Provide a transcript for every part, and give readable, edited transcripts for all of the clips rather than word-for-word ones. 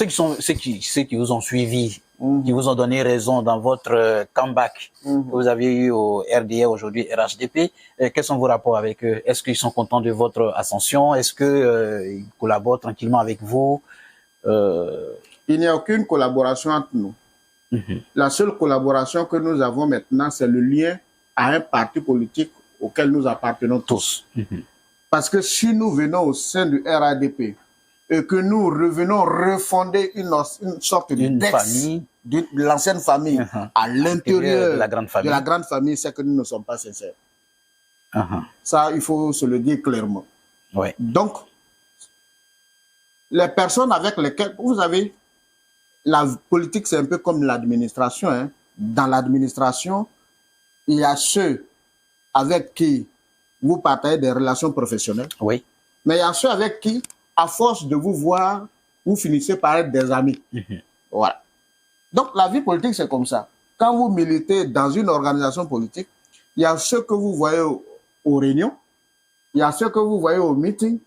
ceux qui vous ont suivi, qui vous ont donné raison dans votre comeback que vous avez eu au RDA, aujourd'hui RHDP, quels sont vos rapports avec eux? Est-ce qu'ils sont contents de votre ascension? Est-ce qu'ils collaborent tranquillement avec vous? Il n'y a aucune collaboration entre nous. La seule collaboration que nous avons maintenant, c'est le lien à un parti politique auquel nous appartenons tous. Parce que si nous venons au sein du RADP et que nous revenons refonder une sorte famille, de l'ancienne famille à l'intérieur de la grande famille, c'est que nous ne sommes pas sincères. Ça, il faut se le dire clairement. Donc, les personnes avec lesquelles, vous savez, la politique, c'est un peu comme l'administration. Hein. Dans l'administration, il y a ceux avec qui vous partagez des relations professionnelles. Oui. Mais il y a ceux avec qui, à force de vous voir, vous finissez par être des amis. Voilà. Donc, la vie politique, c'est comme ça. Quand vous militez dans une organisation politique, il y a ceux que vous voyez aux réunions, il y a ceux que vous voyez aux meetings,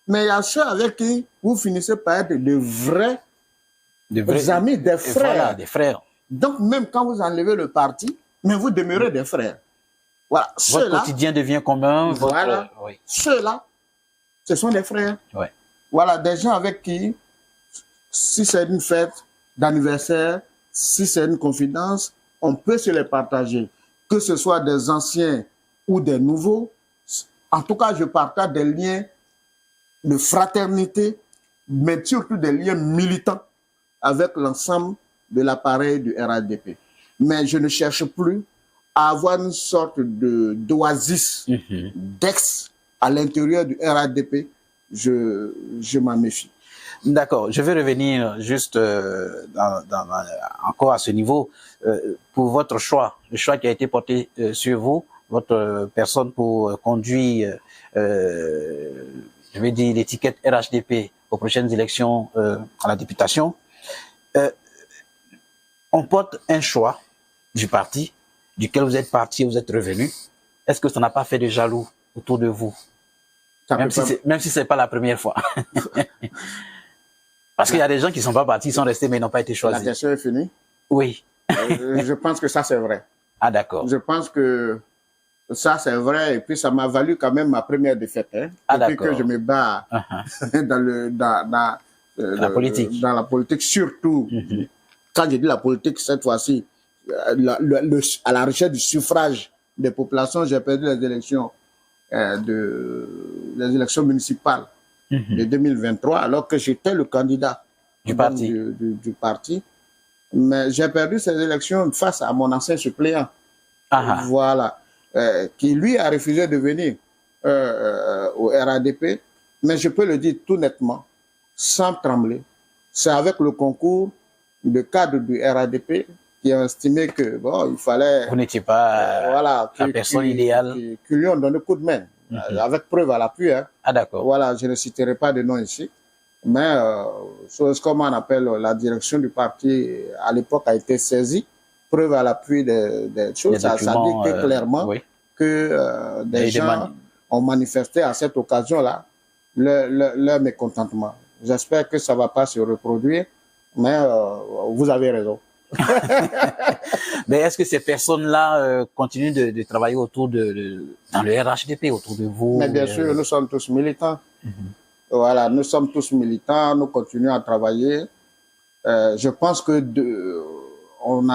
mais il y a ceux avec qui vous finissez par être de vrais amis, des frères. Voilà, des frères. Donc, même quand vous enlevez le parti, mais vous demeurez des frères. Voilà. Votre quotidien devient commun. Voilà. Ceux-là, ce sont des frères. Voilà, des gens avec qui, si c'est une fête d'anniversaire, si c'est une confidence, on peut se les partager. Que ce soit des anciens ou des nouveaux. En tout cas, je partage des liens de fraternité, mais surtout des liens militants avec l'ensemble de l'appareil du RADP. Mais je ne cherche plus à avoir une sorte d'oasis, d'ex à l'intérieur du RADP. Je m'en méfie. D'accord. Je vais revenir juste encore à ce niveau. Pour votre choix, le choix qui a été porté sur vous, votre personne pour conduire, je vais dire, l'étiquette RHDP aux prochaines élections à la députation, on porte un choix du parti, duquel vous êtes parti, vous êtes revenu. Est-ce que ça n'a pas fait de jaloux autour de vous? Même si ce n'est pas la première fois. Parce qu'il y a des gens qui ne sont pas partis, ils sont restés, mais ils n'ont pas été choisis. La question est finie? Oui. Je pense que ça, c'est vrai. Ah, d'accord. Je pense que ça, c'est vrai. Et puis, ça m'a valu quand même ma première défaite. Hein, depuis que je me bats dans la politique. Dans la politique, surtout. Quand je dis la politique, cette fois-ci, à la recherche du suffrage des populations, j'ai perdu les élections municipales de 2023, alors que j'étais le candidat du parti. Mais j'ai perdu ces élections face à mon ancien suppléant. Voilà. Qui lui a refusé de venir au RADP. Mais je peux le dire tout nettement, sans trembler. C'est avec le concours de cadre du RADP qui a estimé que bon, il fallait. Vous n'étiez pas la personne idéale. Qui lui ont donné coup de main, avec preuve à l'appui. Hein. Ah, d'accord. Voilà, je ne citerai pas de nom ici. Mais, comme on appelle la direction du parti, à l'époque, a été saisie. Preuve à l'appui des choses. Ça dit que clairement que des gens ont manifesté à cette occasion-là leur mécontentement. J'espère que ça ne va pas se reproduire, mais vous avez raison. Mais est-ce que ces personnes-là continuent de travailler autour dans le RHDP, autour de vous? Mais bien sûr, nous sommes tous militants. Voilà, nous sommes tous militants, nous continuons à travailler. Je pense que on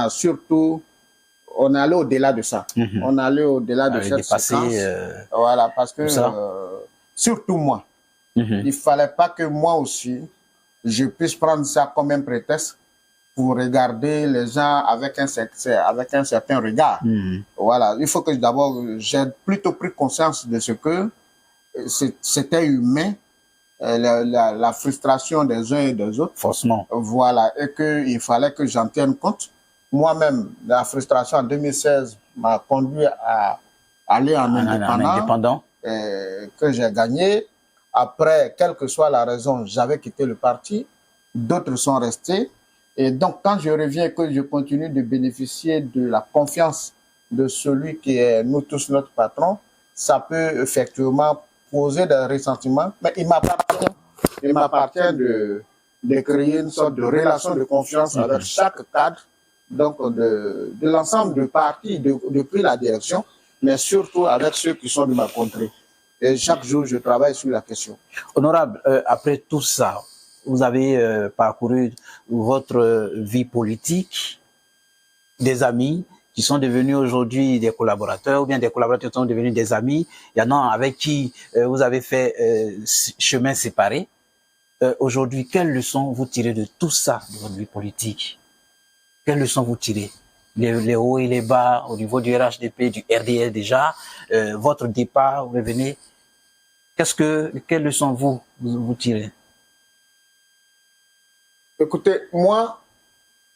est allé au-delà de ça. On est allé au-delà de cette séquence. Voilà, parce que surtout moi, il ne fallait pas que moi aussi, je puisse prendre ça comme un prétexte pour regarder les gens avec un certain regard. Voilà, il faut que d'abord, j'ai plutôt pris conscience de ce que c'était humain, la frustration des uns et des autres. Forcément. Voilà, et qu'il fallait que j'en tienne compte. Moi-même, la frustration en 2016 m'a conduit à aller en indépendant, que j'ai gagné. Après, quelle que soit la raison, j'avais quitté le parti. D'autres sont restés. Et donc, quand je reviens et que je continue de bénéficier de la confiance de celui qui est nous tous notre patron, ça peut effectivement poser des ressentiments. Mais il m'appartient de créer une sorte de relation de confiance avec chaque cadre, donc de l'ensemble du parti, depuis la direction, mais surtout avec ceux qui sont de ma contrée. Et chaque jour, je travaille sur la question. Honorable, après tout ça, vous avez parcouru votre vie politique, des amis qui sont devenus aujourd'hui des collaborateurs, ou bien des collaborateurs qui sont devenus des amis. Il y en a avec qui vous avez fait chemin séparé. Aujourd'hui, quelles leçons vous tirez de tout ça, de votre vie politique? Quelles leçons vous tirez? Les hauts et les bas au niveau du RHDP, du RDL déjà, votre départ, vous revenez. Quelles leçons vous tirez? Écoutez, moi,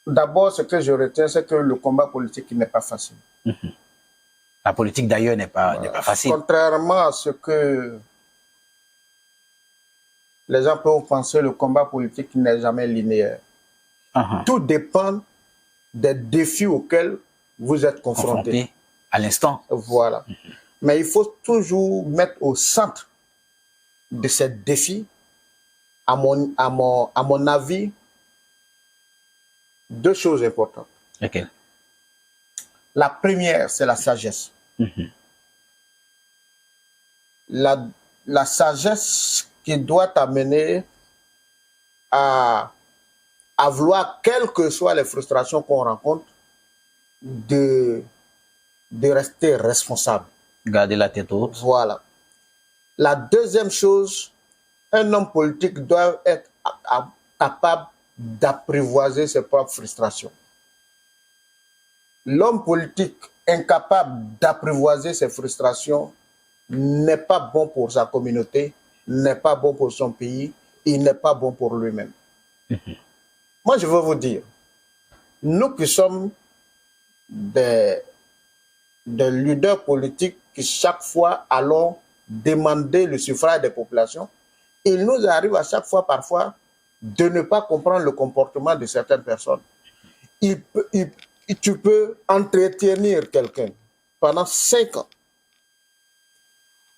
d'abord, ce que je retiens, c'est que le combat politique n'est pas facile. La politique, d'ailleurs, n'est pas facile. Contrairement à ce que les gens peuvent penser, le combat politique n'est jamais linéaire. Tout dépend des défis auxquels vous êtes confrontés. À l'instant. Voilà. Mais il faut toujours mettre au centre de ces défis, à mon avis, deux choses importantes. Lesquelles? La première, c'est la sagesse. La sagesse qui doit t'amener à vouloir, quelles que soient les frustrations qu'on rencontre, de rester responsable. Garder la tête haute. Voilà. La deuxième chose, un homme politique doit être capable d'apprivoiser ses propres frustrations. L'homme politique incapable d'apprivoiser ses frustrations n'est pas bon pour sa communauté, n'est pas bon pour son pays, il n'est pas bon pour lui-même. Moi, je veux vous dire, nous qui sommes des leaders politiques qui chaque fois allons demander le suffrage des populations, il nous arrive à chaque fois, parfois, de ne pas comprendre le comportement de certaines personnes. Tu peux entretenir quelqu'un pendant 5 ans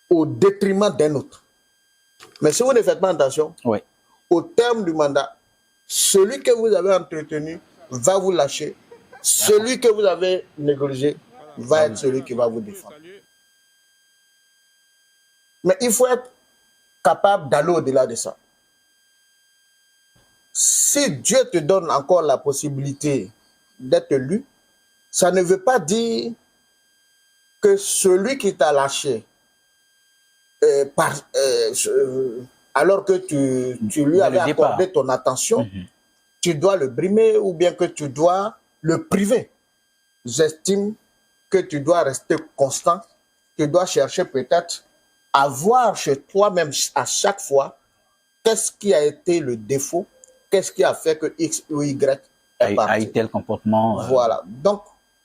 au détriment d'un autre. Mais si vous ne faites pas attention, au terme du mandat, celui que vous avez entretenu va vous lâcher. Celui que vous avez négligé va être celui qui va vous défendre. Mais il faut être capable d'aller au-delà de ça. Si Dieu te donne encore la possibilité d'être élu, ça ne veut pas dire que celui qui t'a lâché, alors que tu lui avais accordé ton attention, tu dois le brimer ou bien que tu dois le priver. J'estime que tu dois rester constant, tu dois chercher peut-être à voir chez toi-même à chaque fois qu'est-ce qui a été le défaut, qu'est-ce qui a fait que X ou Y est parti. A eu tel comportement. Voilà. Donc,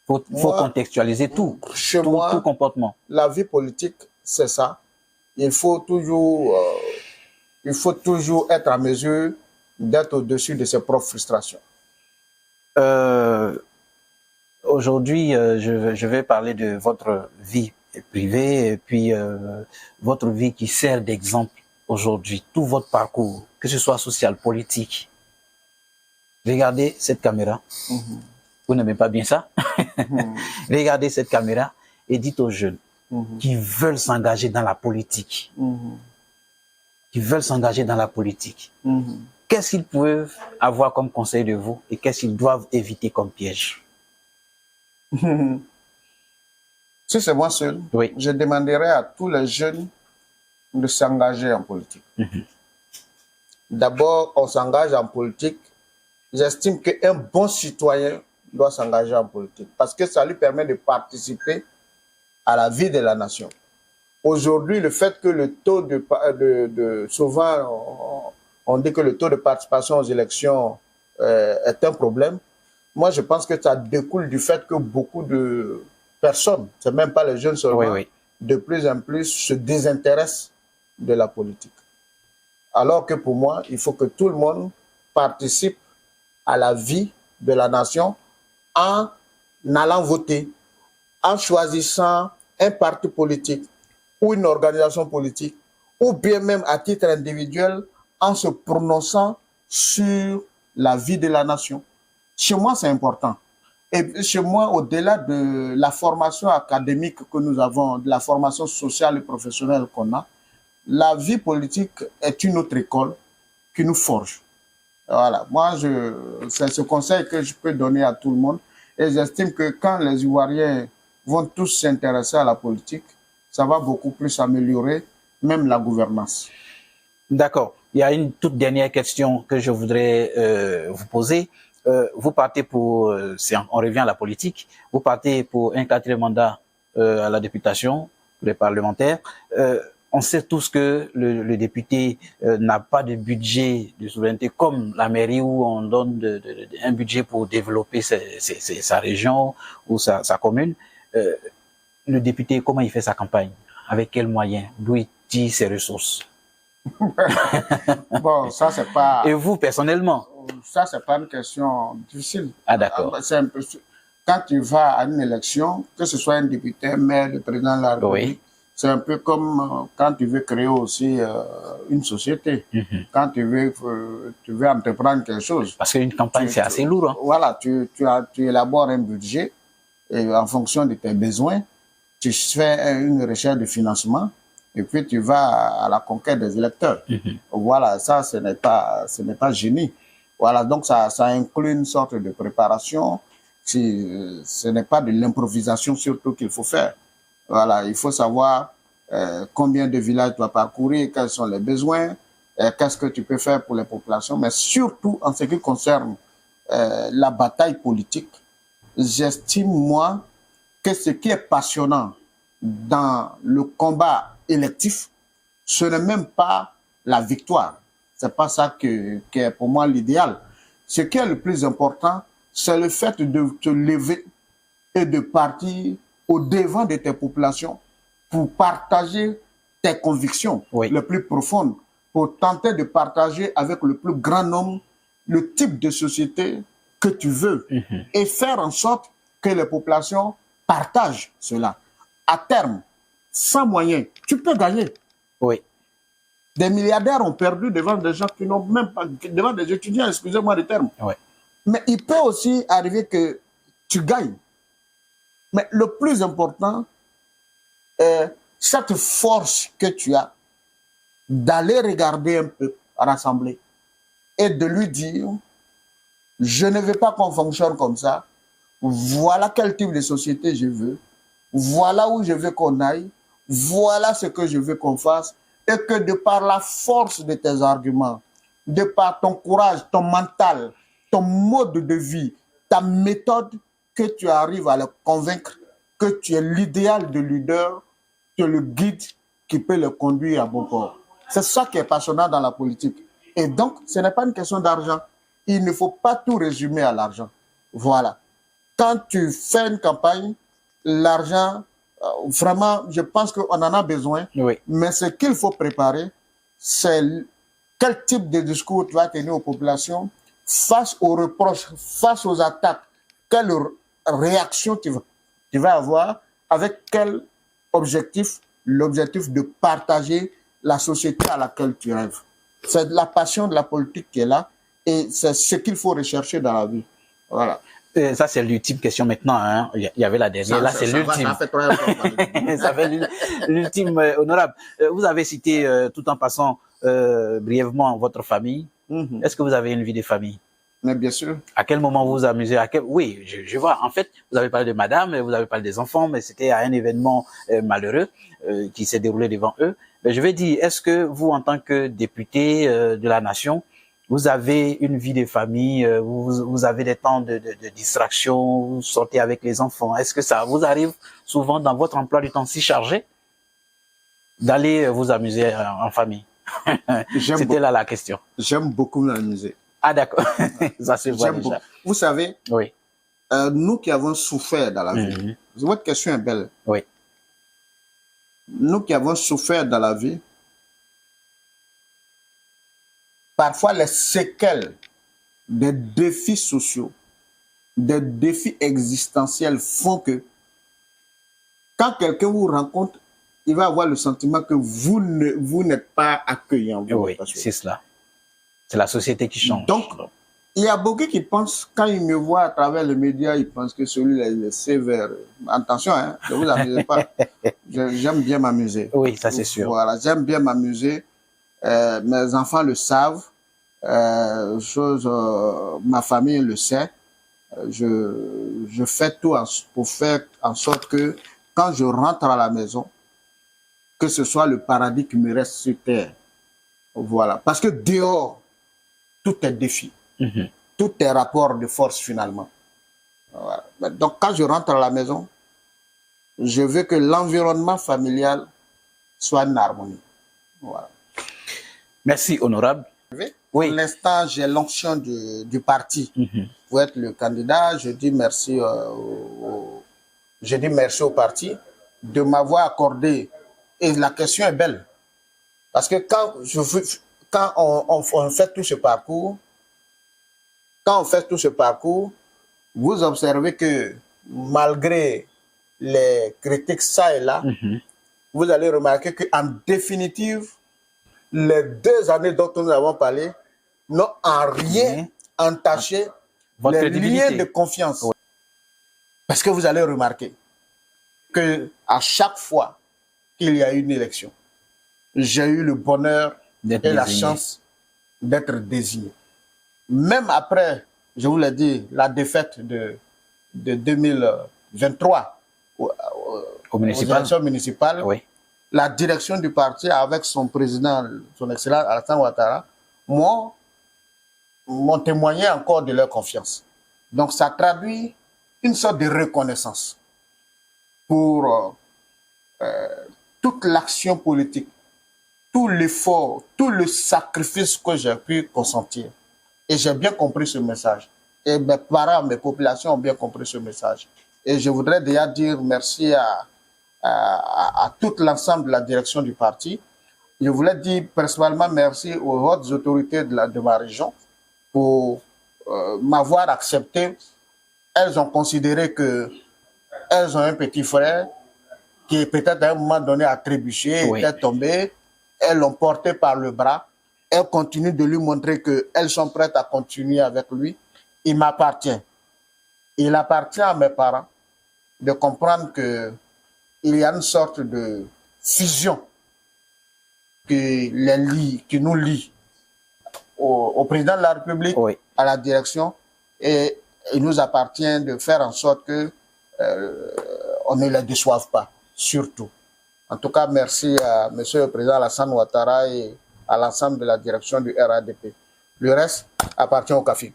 faut contextualiser tout. Chez moi, tout comportement. La vie politique, c'est ça. Il faut toujours être en mesure d'être au-dessus de ses propres frustrations. Aujourd'hui, je vais parler de votre vie privée et puis votre vie qui sert d'exemple aujourd'hui, tout votre parcours, que ce soit social, politique. Regardez cette caméra. Vous n'aimez pas bien ça? Regardez cette caméra et dites aux jeunes qui veulent s'engager dans la politique, qu'est-ce qu'ils peuvent avoir comme conseil de vous et qu'est-ce qu'ils doivent éviter comme piège? Si c'est moi seul, je demanderais à tous les jeunes de s'engager en politique. D'abord, on s'engage en politique. J'estime qu'un bon citoyen doit s'engager en politique parce que ça lui permet de participer à la vie de la nation. Aujourd'hui, le fait que le taux souvent, on dit que le taux de participation aux élections est un problème. Moi, je pense que ça découle du fait que beaucoup de personnes, c'est même pas les jeunes seulement, de plus en plus se désintéressent de la politique. Alors que pour moi, il faut que tout le monde participe à la vie de la nation en allant voter, en choisissant un parti politique ou une organisation politique, ou bien même à titre individuel, en se prononçant sur la vie de la nation. Chez moi, c'est important. Et chez moi, au-delà de la formation académique que nous avons, de la formation sociale et professionnelle qu'on a, la vie politique est une autre école qui nous forge. Voilà. Moi, c'est ce conseil que je peux donner à tout le monde. Et j'estime que quand les Ivoiriens vont tous s'intéresser à la politique, ça va beaucoup plus améliorer même la gouvernance. D'accord. Il y a une toute dernière question que je voudrais vous poser. Vous partez pour, on revient à la politique, vous partez pour un 4e mandat à la députation, pour les parlementaires. On sait tous que le député n'a pas de budget de souveraineté comme la mairie où on donne un budget pour développer sa région ou sa commune. Le député, comment il fait sa campagne? Avec quels moyens? D'où il tire ses ressources? Bon, ça c'est pas... Et vous, personnellement? Ça, c'est pas une question difficile. Ah, d'accord. Quand tu vas à une élection, que ce soit un député, un maire, le président de la République, oui. C'est un peu comme quand tu veux créer aussi une société. Quand tu veux entreprendre quelque chose. Parce qu'une campagne, c'est assez lourd. Hein. Voilà, tu élabores un budget et en fonction de tes besoins, tu fais une recherche de financement et puis tu vas à la conquête des électeurs. Voilà, ça, ce n'est pas génie. Voilà, donc ça inclut une sorte de préparation. Ce n'est pas de l'improvisation surtout qu'il faut faire. Voilà, il faut savoir combien de villages tu vas parcourir, quels sont les besoins, qu'est-ce que tu peux faire pour les populations, mais surtout en ce qui concerne la bataille politique, j'estime, moi, que ce qui est passionnant dans le combat électif, ce n'est même pas la victoire. C'est pas ça qui est pour moi l'idéal. Ce qui est le plus important, c'est le fait de te lever et de partir au devant de tes populations pour partager tes convictions les plus profondes, pour tenter de partager avec le plus grand nombre le type de société que tu veux et faire en sorte que les populations partagent cela. À terme, sans moyens, tu peux gagner. Oui. Des milliardaires ont perdu devant des gens qui n'ont même pas, devant des étudiants, excusez-moi le terme. Oui. Mais il peut aussi arriver que tu gagnes. Mais le plus important est cette force que tu as d'aller regarder un peu rassembler et de lui dire « Je ne veux pas qu'on fonctionne comme ça. Voilà quel type de société je veux. Voilà où je veux qu'on aille. Voilà ce que je veux qu'on fasse. » Et que de par la force de tes arguments, de par ton courage, ton mental, ton mode de vie, ta méthode, que tu arrives à les convaincre que tu es l'idéal de leader, tu es le guide qui peut les conduire à bon port. C'est ça qui est passionnant dans la politique. Et donc, ce n'est pas une question d'argent. Il ne faut pas tout résumer à l'argent. Voilà. Quand tu fais une campagne, l'argent, vraiment, je pense qu'on en a besoin. Oui. Mais ce qu'il faut préparer, c'est quel type de discours tu vas tenir aux populations face aux reproches, face aux attaques. Quelle réaction tu vas avoir, avec quel objectif? L'objectif de partager la société à laquelle tu rêves. C'est la passion de la politique qui est là et c'est ce qu'il faut rechercher dans la vie. Voilà. Ça, c'est l'ultime question maintenant. Hein. Il y avait la dernière. Là, c'est l'ultime. Ça fait très longtemps. Ça fait l'ultime, honorable. Vous avez cité, tout en passant brièvement, votre famille. Est-ce que vous avez une vie de famille? Mais bien sûr. À quel moment vous vous amusez? Oui, je vois. En fait, vous avez parlé de madame, vous avez parlé des enfants, mais c'était à un événement malheureux qui s'est déroulé devant eux. Mais je vais dire, est-ce que vous, en tant que député de la nation, vous avez une vie de famille, vous avez des temps de distraction, vous sortez avec les enfants? Est-ce que ça vous arrive souvent dans votre emploi du temps si chargé d'aller vous amuser en famille? C'était là la question. J'aime beaucoup m'amuser. Ah d'accord, ça se voit déjà. Vous savez, oui. Nous qui avons souffert dans la vie, votre question est belle. Oui. Nous qui avons souffert dans la vie, parfois les séquelles des défis sociaux, des défis existentiels font que quand quelqu'un vous rencontre, il va avoir le sentiment que vous n'êtes pas accueillant. Oui, c'est cela. C'est la société qui change. Donc, il y a beaucoup qui pensent, quand ils me voient à travers les médias, ils pensent que celui-là, il est sévère. Attention, hein, ne vous amusez pas. J'aime bien m'amuser. Oui, ça c'est sûr. Voilà, j'aime bien m'amuser. Mes enfants le savent. Ma famille le sait. Je fais tout pour faire en sorte que quand je rentre à la maison, que ce soit le paradis qui me reste sur terre. Voilà. Parce que dehors, tout est défi. Tout est rapport de force finalement. Voilà. Donc quand je rentre à la maison, je veux que l'environnement familial soit en harmonie. Voilà. Merci, honorable. Oui. Pour l'instant, j'ai l'onction du parti pour être le candidat. Je dis merci au parti de m'avoir accordé. Et la question est belle. Parce que quand on fait tout ce parcours, vous observez que malgré les critiques ça et là, vous allez remarquer qu'en définitive, les 2 années dont nous avons parlé n'ont en rien entaché les liens de confiance. Oui. Parce que vous allez remarquer que à chaque fois qu'il y a une élection, j'ai eu le bonheur et la chance d'être désigné. Même après, je vous l'ai dit, la défaite de 2023 aux élections municipales, oui. La direction du parti avec son président, son excellence Alassane Ouattara, m'ont témoigné encore de leur confiance. Donc ça traduit une sorte de reconnaissance pour toute l'action politique, tout l'effort, tout le sacrifice que j'ai pu consentir. Et j'ai bien compris ce message. Et mes parents, mes populations ont bien compris ce message. Et je voudrais déjà dire merci à tout l'ensemble de la direction du parti. Je voulais dire principalement merci aux hautes autorités de ma région pour m'avoir accepté. Elles ont considéré qu'elles ont un petit frère qui peut-être à un moment donné a trébuché, était tombé. Elles l'ont porté par le bras. Elles continuent de lui montrer qu'elles sont prêtes à continuer avec lui. Il m'appartient. Il appartient à mes parents de comprendre qu'il y a une sorte de fusion qui nous lie au président de la République, à la direction, et il nous appartient de faire en sorte que on ne les déçoive pas, surtout. En tout cas, merci à M. le Président Alassane Ouattara et à l'ensemble de la direction du RADP. Le reste appartient au CAFI.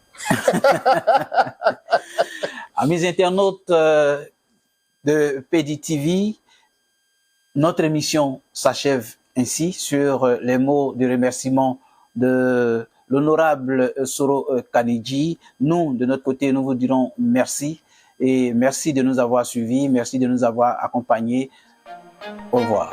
Amis internautes de PDTV, notre émission s'achève ainsi sur les mots de remerciement de l'honorable Soro Kanidji. Nous, de notre côté, nous vous dirons merci et merci de nous avoir suivis, merci de nous avoir accompagnés. Au revoir.